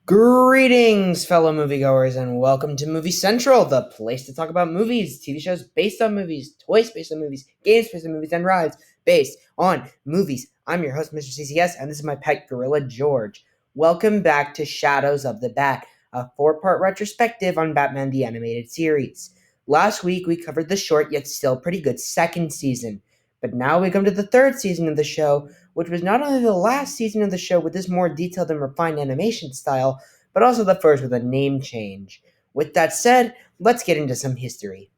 Greetings, fellow moviegoers, and welcome to Movie Central, the place to talk about movies, TV shows based on movies, toys based on movies, games based on movies, and rides based on movies. I'm your host, Mr. CCS, and this is my pet gorilla, George. Welcome back to Shadows of the Bat, a 4-part retrospective on Batman the Animated Series. Last week, we covered the short yet still pretty good second season, but now we come to the third season of the show, which was not only the last season of the show with this more detailed and refined animation style, but also the first with a name change. With that said, let's get into some history.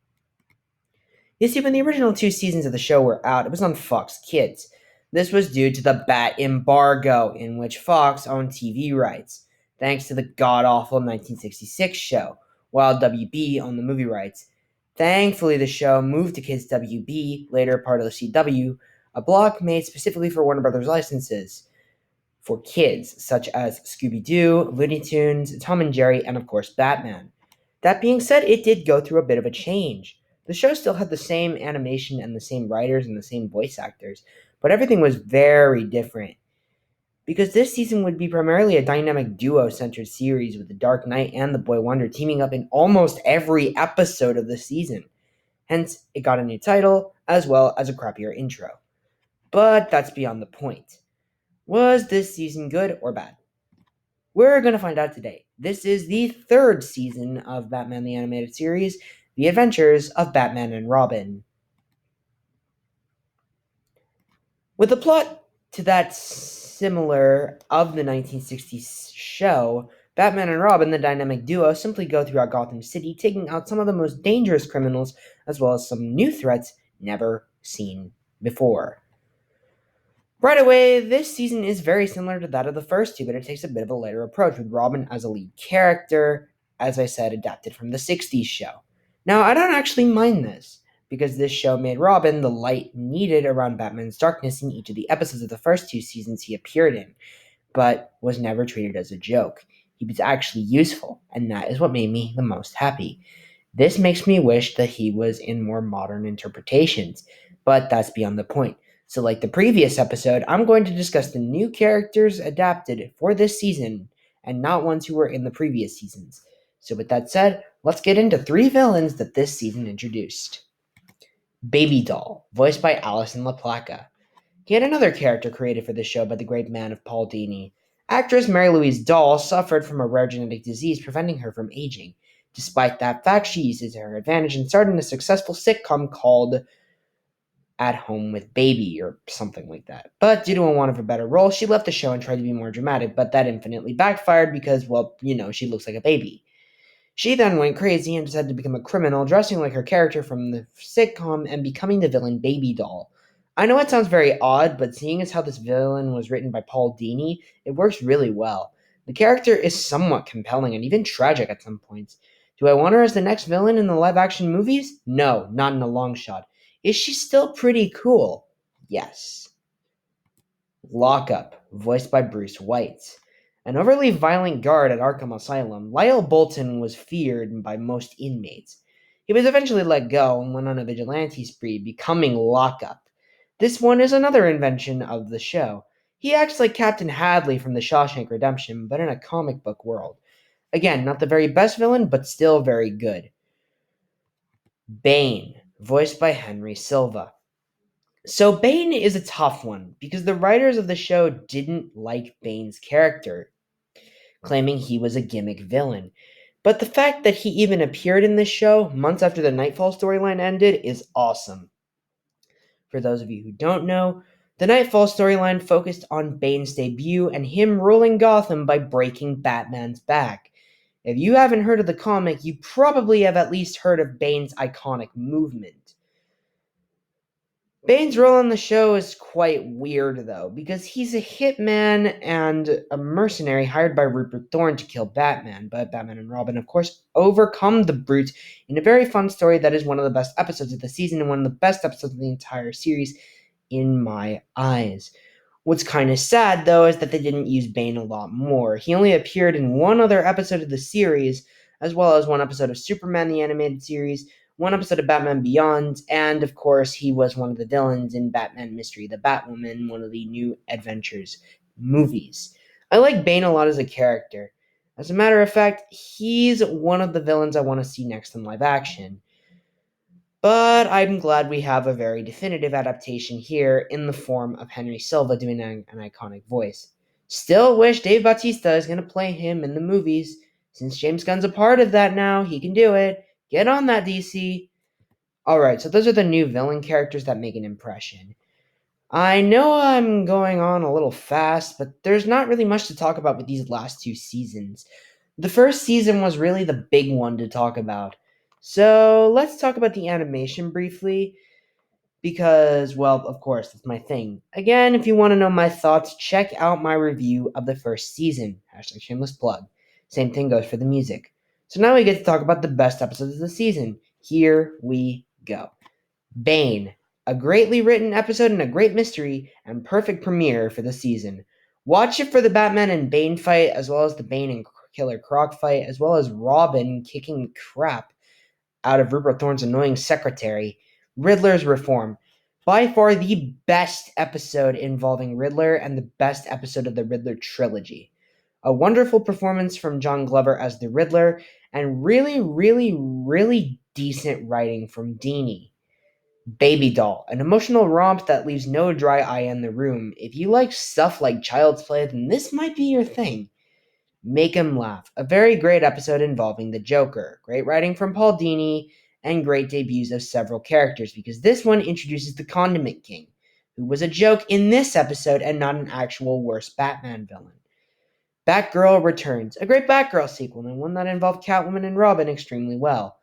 You see, when the original 2 seasons of the show were out, it was on Fox Kids. This was due to the Bat embargo, in which Fox owned TV rights, thanks to the god-awful 1966 show, while WB owned the movie rights. Thankfully, the show moved to Kids WB, later part of the CW, a block made specifically for Warner Brothers licenses for kids, such as Scooby-Doo, Looney Tunes, Tom and Jerry, and of course Batman. That being said, it did go through a bit of a change. The show still had the same animation and the same writers and the same voice actors, but everything was very different. Because this season would be primarily a dynamic duo-centered series with the Dark Knight and the Boy Wonder teaming up in almost every episode of the season. Hence, it got a new title, as well as a crappier intro. But that's beyond the point. Was this season good or bad? We're going to find out today. This is the third season of Batman the Animated Series, The Adventures of Batman and Robin. With a plot to that similar of the 1960s show, Batman and Robin, the dynamic duo, simply go throughout Gotham City, taking out some of the most dangerous criminals, as well as some new threats never seen before. Right away, this season is very similar to that of the first two, but it takes a bit of a lighter approach, with Robin as a lead character, as I said, adapted from the 60s show. Now, I don't actually mind this, because this show made Robin the light needed around Batman's darkness in each of the episodes of the first 2 seasons he appeared in, but was never treated as a joke. He was actually useful, and that is what made me the most happy. This makes me wish that he was in more modern interpretations, but that's beyond the point. So, like the previous episode, I'm going to discuss the new characters adapted for this season, and not ones who were in the previous seasons. So, with that said, let's get into 3 villains that this season introduced. Baby Doll, voiced by Alison LaPlaca. Yet another character created for the show by the great man of Paul Dini. Actress Mary Louise Dahl suffered from a rare genetic disease preventing her from aging. Despite that fact, she used it to her advantage and starred in a successful sitcom called At Home with Baby, or something like that. But due to a want of a better role, she left the show and tried to be more dramatic, but that infinitely backfired because, well, she looks like a baby. She then went crazy and decided to become a criminal, dressing like her character from the sitcom and becoming the villain Baby Doll. I know it sounds very odd, but seeing as how this villain was written by Paul Dini, it works really well. The character is somewhat compelling and even tragic at some points. Do I want her as the next villain in the live-action movies? No, not in a long shot. Is she still pretty cool? Yes. Lockup, voiced by Bruce White. An overly violent guard at Arkham Asylum, Lyle Bolton was feared by most inmates. He was eventually let go and went on a vigilante spree, becoming Lockup. This one is another invention of the show. He acts like Captain Hadley from The Shawshank Redemption, but in a comic book world. Again, not the very best villain, but still very good. Bane, voiced by Henry Silva. So Bane is a tough one, because the writers of the show didn't like Bane's character, claiming he was a gimmick villain. But the fact that he even appeared in this show months after the Nightfall storyline ended is awesome. For those of you who don't know, the Nightfall storyline focused on Bane's debut and him ruling Gotham by breaking Batman's back. If you haven't heard of the comic, you probably have at least heard of Bane's iconic movement. Bane's role on the show is quite weird, though, because he's a hitman and a mercenary hired by Rupert Thorne to kill Batman, but Batman and Robin, of course, overcome the brute in a very fun story that is one of the best episodes of the season and one of the best episodes of the entire series, in my eyes. What's kind of sad, though, is that they didn't use Bane a lot more. He only appeared in one other episode of the series, as well as one episode of Superman the Animated Series, one episode of Batman Beyond, and of course, he was one of the villains in Batman Mystery the Batwoman, one of the new Adventures movies. I like Bane a lot as a character. As a matter of fact, he's one of the villains I want to see next in live action. But I'm glad we have a very definitive adaptation here in the form of Henry Silva doing an iconic voice. Still wish Dave Bautista is going to play him in the movies. Since James Gunn's a part of that now, he can do it. Get on that, DC. Alright, so those are the new villain characters that make an impression. I know I'm going on a little fast, but there's not really much to talk about with these last two seasons. The first season was really the big one to talk about. So let's talk about the animation briefly, because, well, of course, that's my thing. Again, if you want to know my thoughts, check out my review of the first season. Hashtag shameless plug. Same thing goes for the music. So now we get to talk about the best episodes of the season. Here we go. Bane, a greatly written episode and a great mystery, and perfect premiere for the season. Watch it for the Batman and Bane fight, as well as the Bane and Killer Croc fight, as well as Robin kicking crap out of Rupert Thorne's annoying secretary. Riddler's Reform. By far the best episode involving Riddler and the best episode of the Riddler trilogy. A wonderful performance from John Glover as the Riddler, and really, really, really decent writing from Dini. Baby Doll, an emotional romp that leaves no dry eye in the room. If you like stuff like Child's Play, then this might be your thing. Make 'em Laugh, a very great episode involving the Joker. Great writing from Paul Dini, and great debuts of several characters, because this one introduces the Condiment King, who was a joke in this episode and not an actual worse Batman villain. Batgirl Returns, a great Batgirl sequel, and one that involved Catwoman and Robin extremely well.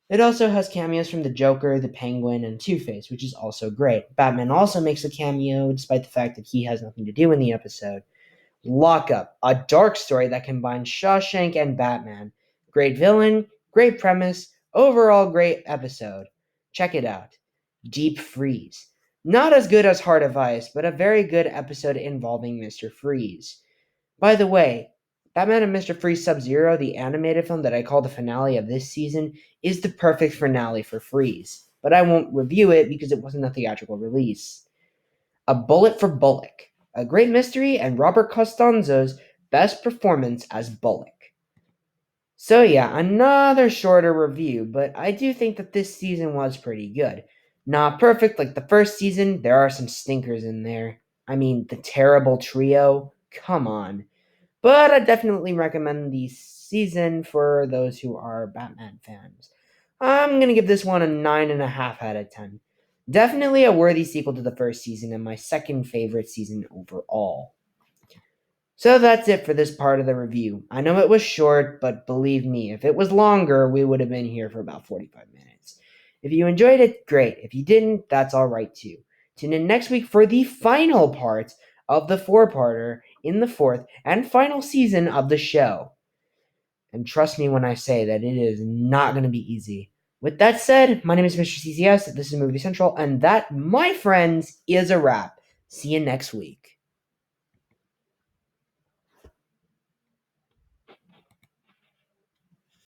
It also has cameos from the Joker, the Penguin, and Two-Face, which is also great. Batman also makes a cameo, despite the fact that he has nothing to do in the episode. Lockup, a dark story that combines Shawshank and Batman. Great villain, great premise, overall great episode. Check it out. Deep Freeze. Not as good as Heart of Ice, but a very good episode involving Mr. Freeze. By the way, Batman and Mr. Freeze Sub-Zero, the animated film that I call the finale of this season, is the perfect finale for Freeze. But I won't review it because it wasn't a theatrical release. A Bullet for Bullock, a great mystery, and Robert Costanzo's best performance as Bullock. So yeah, another shorter review, but I do think that this season was pretty good. Not perfect like the first season, there are some stinkers in there. I mean, the Terrible Trio, come on. But I definitely recommend the season for those who are Batman fans. I'm going to give this one a 9.5 out of 10. Definitely a worthy sequel to the first season and my second favorite season overall. So that's it for this part of the review. I know it was short, but believe me, if it was longer, we would have been here for about 45 minutes. If you enjoyed it, great. If you didn't, that's alright too. Tune in next week for the final part of the four-parter in the fourth and final season of the show. And trust me when I say that it is not going to be easy. With that said, my name is Mr. CCS, this is Movie Central, and that, my friends, is a wrap. See you next week.